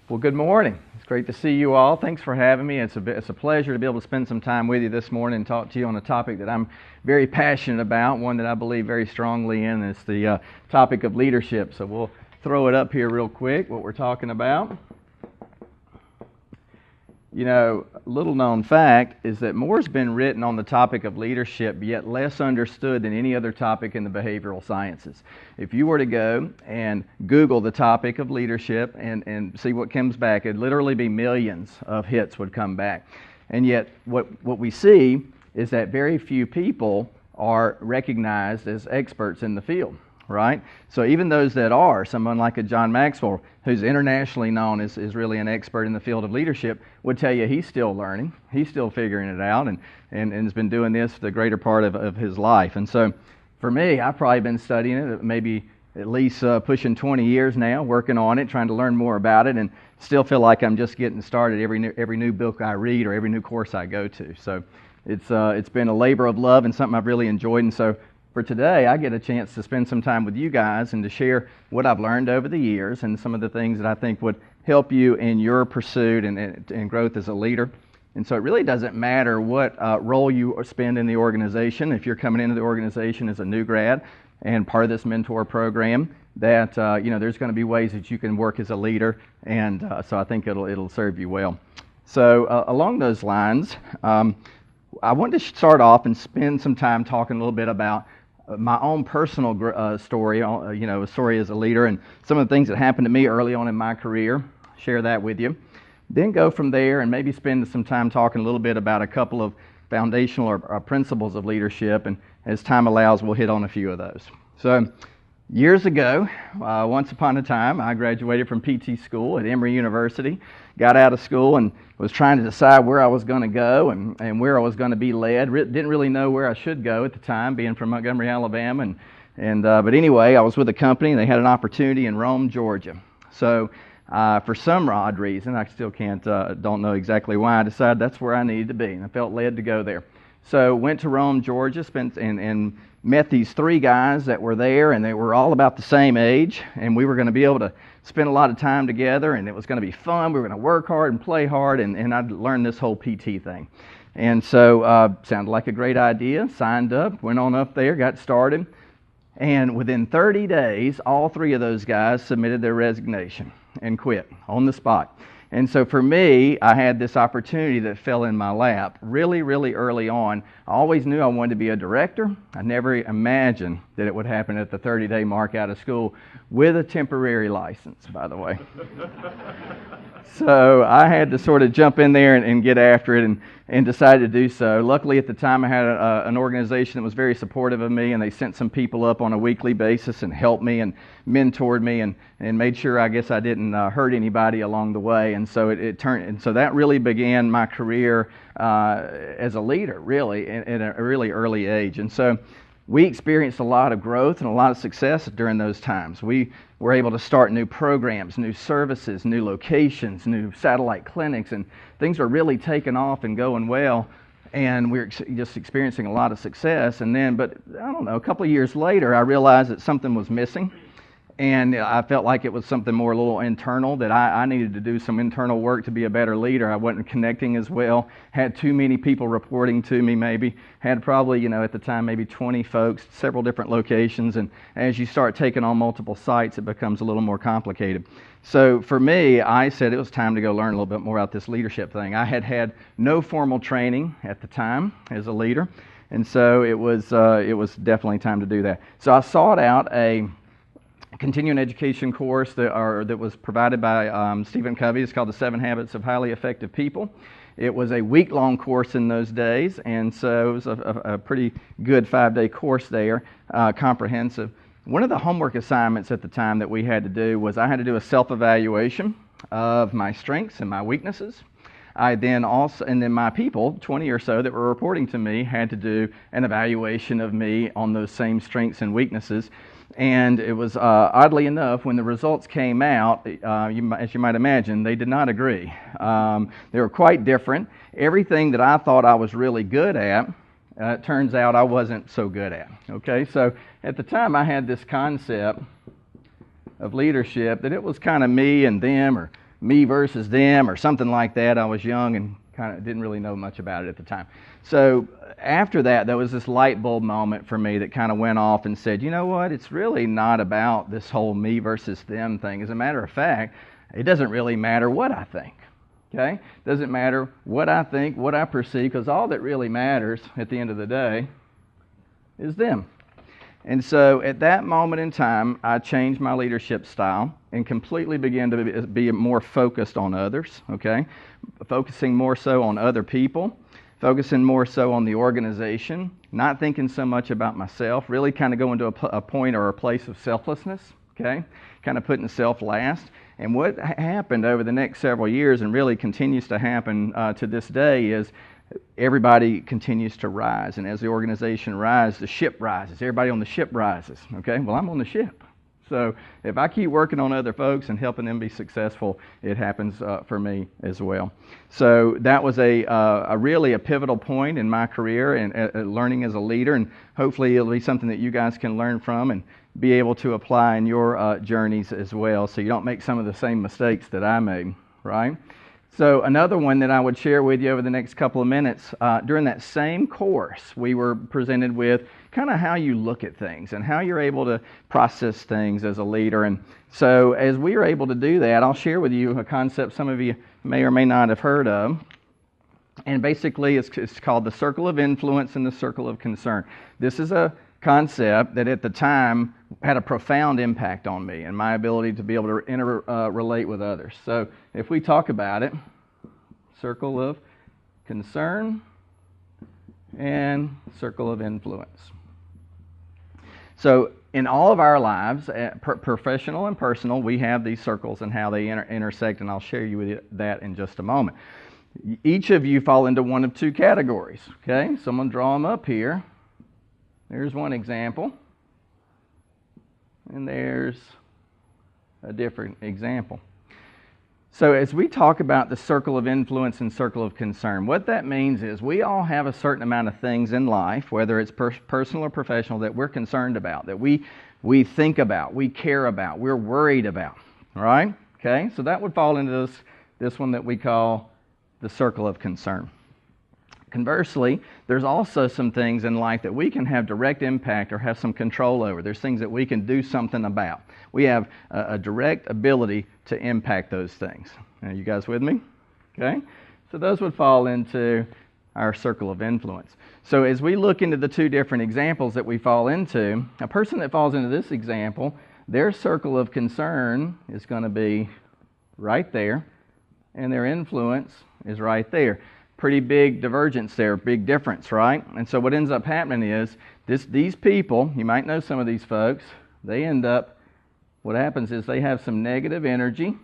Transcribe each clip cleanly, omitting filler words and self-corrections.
Well, good morning. It's great to see you all. Thanks for having me. It's a pleasure to be able to spend some time with you this morning and talk to you on a topic that I'm very passionate about, one that I believe very strongly in. It's the topic of leadership. So we'll throw it up here real quick, what we're talking about. You know, a little known fact is that more's been written on the topic of leadership, yet less understood than any other topic in the behavioral sciences. If you were to go and Google the topic of leadership and see what comes back, it'd literally be millions of hits would come back. And yet what we see is that very few people are recognized as experts in the field. Right? So even those that are, someone like a John Maxwell, who's internationally known as really an expert in the field of leadership, would tell you he's still learning, he's still figuring it out, and has been doing this the greater part of his life. And so for me, I've probably been studying it maybe at least pushing 20 years now, working on it, trying to learn more about it, and still feel like I'm just getting started every new book I read or every new course I go to. So it's been a labor of love and something I've really enjoyed. And so for today, I get a chance to spend some time with you guys and to share what I've learned over the years and some of the things that I think would help you in your pursuit and growth as a leader. And so it really doesn't matter what role you spend in the organization. If you're coming into the organization as a new grad and part of this mentor program, that there's going to be ways that you can work as a leader, and so I think it'll serve you well. So along those lines, I wanted to start off and spend some time talking a little bit about my own personal story, a story as a leader, and some of the things that happened to me early on in my career, share that with you. Then go from there and maybe spend some time talking a little bit about a couple of foundational or principles of leadership, and as time allows, we'll hit on a few of those. So years ago, once upon a time, I graduated from PT school at Emory University, got out of school and was trying to decide where I was going to go and where I was going to be led. Didn't really know where I should go at the time, being from Montgomery, Alabama. But anyway, I was with a company and they had an opportunity in Rome, Georgia. So for some odd reason, I still don't know exactly why, I decided that's where I needed to be, and I felt led to go there. So went to Rome, Georgia, and met these three guys that were there, and they were all about the same age, and we were going to be able to spend a lot of time together, and it was going to be fun. We were going to work hard and play hard, and I'd learned this whole PT thing. And so sounded like a great idea, signed up, went on up there, got started, and within 30 days, all three of those guys submitted their resignation and quit on the spot. And so for me, I had this opportunity that fell in my lap really, really early on. I always knew I wanted to be a director. I never imagined that it would happen at the 30-day mark out of school with a temporary license, by the way. So I had to sort of jump in there and get after it and decided to do so. Luckily, at the time, I had an organization that was very supportive of me, and they sent some people up on a weekly basis and helped me and mentored me and made sure, I guess, I didn't hurt anybody along the way. And so so that really began my career as a leader, really, at a really early age. And so we experienced a lot of growth and a lot of success during those times. We were able to start new programs, new services, new locations, new satellite clinics, and things were really taking off and going well, and we were just experiencing a lot of success. But I don't know, a couple of years later, I realized that something was missing, and I felt like it was something more a little internal, that I needed to do some internal work to be a better leader. I wasn't connecting as well, had too many people reporting to me maybe, had probably, at the time, maybe 20 folks, several different locations, and as you start taking on multiple sites, it becomes a little more complicated. So for me, I said it was time to go learn a little bit more about this leadership thing. I had no formal training at the time as a leader, and so it was definitely time to do that. So I sought out a continuing education course that was provided by Stephen Covey. It's called The 7 Habits of Highly Effective People. It was a week-long course in those days, and so it was a pretty good 5-day course there, comprehensive. One of the homework assignments at the time that we had to do was I had to do a self-evaluation of my strengths and my weaknesses. And then my people, 20 or so that were reporting to me, had to do an evaluation of me on those same strengths and weaknesses. And it was, oddly enough, when the results came out, as you might imagine, they did not agree. They were quite different. Everything that I thought I was really good at, it turns out I wasn't so good at. Okay, so at the time I had this concept of leadership that it was kind of me and them, or me versus them or something like that. I was young and kind of didn't really know much about it at the time. So after that, there was this light bulb moment for me that kind of went off and said, you know what, it's really not about this whole me versus them thing. As a matter of fact, it doesn't really matter what I think. Okay? Doesn't matter what I think, what I perceive, because all that really matters at the end of the day is them. And so at that moment in time, I changed my leadership style and completely began to be more focused on others, okay? Focusing more so on other people, focusing more so on the organization, not thinking so much about myself, really kind of going to a point or a place of selflessness, okay? Kind of putting self last. And what happened over the next several years, and really continues to happen to this day, is everybody continues to rise. And as the organization rises, the ship rises. Everybody on the ship rises. Okay? Well, I'm on the ship. So if I keep working on other folks and helping them be successful, it happens for me as well. So that was a really a pivotal point in my career and learning as a leader. And hopefully it'll be something that you guys can learn from and be able to apply in your journeys as well, so you don't make some of the same mistakes that I made, right? So another one that I would share with you over the next couple of minutes, during that same course, we were presented with kind of how you look at things and how you're able to process things as a leader. And so as we were able to do that, I'll share with you a concept some of you may or may not have heard of. And basically it's called the circle of influence and the circle of concern. This is a concept that at the time had a profound impact on me and my ability to be able to relate with others. So if we talk about it, circle of concern and circle of influence. So in all of our lives, professional and personal, we have these circles and how they intersect, and I'll share you with that in just a moment. Each of you fall into one of two categories, okay? So I'm going to draw them up here. There's one example, and there's a different example. So as we talk about the circle of influence and circle of concern, what that means is we all have a certain amount of things in life, whether it's personal or professional, that we're concerned about, that we think about, we care about, we're worried about, all right? Okay, so that would fall into this one that we call the circle of concern. Conversely, there's also some things in life that we can have direct impact or have some control over. There's things that we can do something about. We have a direct ability to impact those things. Are you guys with me? Okay? So those would fall into our circle of influence. So as we look into the two different examples that we fall into, a person that falls into this example, their circle of concern is going to be right there, and their influence is right there. Pretty big divergence there, big difference, right? And so what ends up happening is these people, you might know some of these folks, they end up, what happens is they have some negative energy,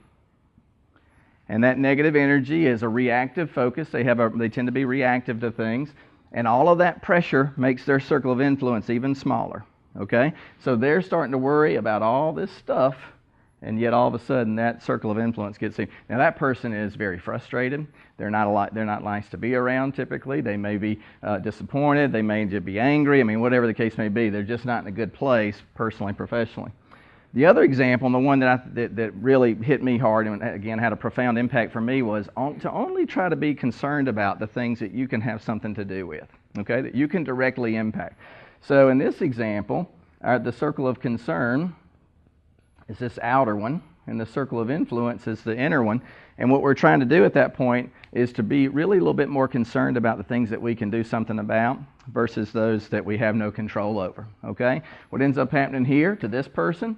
and that negative energy is a reactive focus. They tend to be reactive to things, and all of that pressure makes their circle of influence even smaller, okay? So they're starting to worry about all this stuff, and yet all of a sudden that circle of influence gets in. Now that person is very frustrated. They're not nice to be around typically. They may be disappointed. They may just be angry. I mean, whatever the case may be, they're just not in a good place personally, professionally. The other example, and the one that really hit me hard and again had a profound impact for me, was to only try to be concerned about the things that you can have something to do with, okay, that you can directly impact. So in this example, the circle of concern is this outer one, and the circle of influence is the inner one. And what we're trying to do at that point is to be really a little bit more concerned about the things that we can do something about versus those that we have no control over, okay? What ends up happening here to this person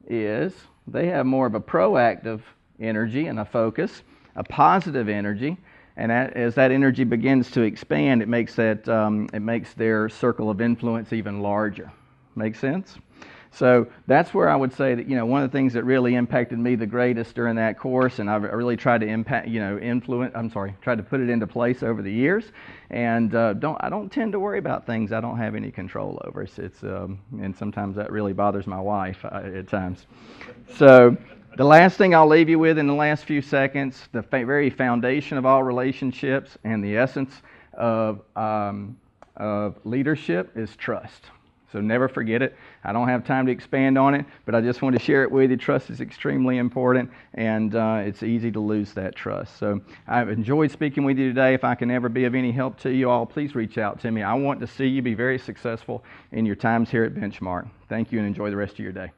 is they have more of a proactive energy and a focus, a positive energy, and as that energy begins to expand, it makes their circle of influence even larger. Make sense? So that's where I would say that, one of the things that really impacted me the greatest during that course, and I really tried to tried to put it into place over the years, and I don't tend to worry about things I don't have any control over. And sometimes that really bothers my wife at times. So the last thing I'll leave you with in the last few seconds, the very foundation of all relationships and the essence of leadership is trust. So never forget it. I don't have time to expand on it, but I just want to share it with you. Trust is extremely important, and it's easy to lose that trust. So I've enjoyed speaking with you today. If I can ever be of any help to you all, please reach out to me. I want to see you be very successful in your times here at Benchmark. Thank you, and enjoy the rest of your day.